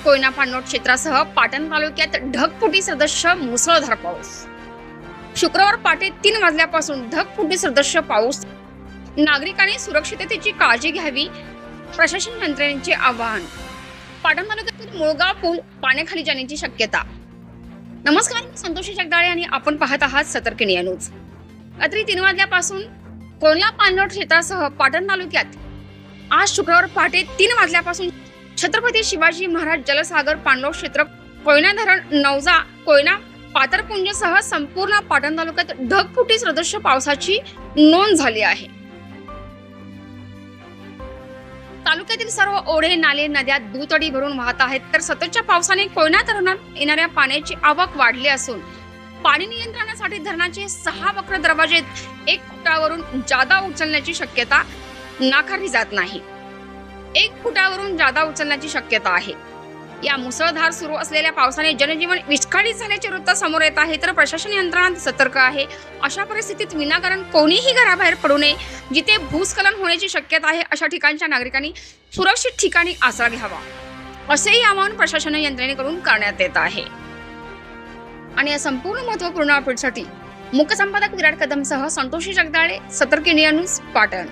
कोयना पाणलोट क्षेत्रासह पाटण तालुक्यात ढगफुटी सदृश्य मुसळधार पाऊस। शुक्रवार पहाटे 3 वाजल्यापासून ढगफुटी सदृश्य पाऊस। नागरिकांनी सुरक्षिततेची काळजी घ्यावी, प्रशासन यंत्रणेचे आवाहन। पाटण तालुक्यातील मुळगाव पूल पाण्याखाली जाण्याची शक्यता। नमस्कार, मी संतोषी जगदाळे आणि आपण पाहत आहात सतर्क न्यूज। रात्री 3 वाजल्यापासून कोयना पाणलोट क्षेत्रासह पाटण तालुक्यात आज शुक्रवार पहाटे 3 वाजल्यापासून छत्रपती शिवाजी महाराज जलसागर पाणलोट क्षेत्र, कोयना धरण, नवजा, कोयना पातरपुंजसह संपूर्ण पाटण तालुक्यात ढगफुटी सदृश्य पावसाची नोंद झाली आहे। तालुक्यातील सर्व ओढे, नाले, नद्या दुतडी भरून वाहत आहेत, तर सततच्या पावसाने कोयना धरणात येणाऱ्या पाण्याची आवक वाढली असून पाणी नियंत्रणासाठी धरणाचे 6 वक्र दरवाजे 1 फुटावरून जादा उचलण्याची शक्यता नाकारली जात नाही। 1 फुटावरून जादा उचलण्याची शक्यता आहे। या मुसळधार सुरू असलेल्या पावसाने जनजीवन विस्कळीत झाल्याचे वृत्त समोर येत आहे, तर प्रशासन यंत्रणा सतर्क आहे। अशा परिस्थितीत विनाकारण कोणीही घराबाहेर पडू नये। जिथे भूस्खलन होण्याची शक्यता आहे अशा ठिकाणच्या नागरिकांनी सुरक्षित ठिकाणी आसरा घ्यावा, असेही आवाहन प्रशासन यंत्रणेकडून करण्यात येत आहे। आणि या संपूर्ण महत्त्वपूर्ण अपडेटसाठी मुख्य संपादक विराट कदमसह संतोषी जगदाळे, सतर्क न्यूज, पाटण।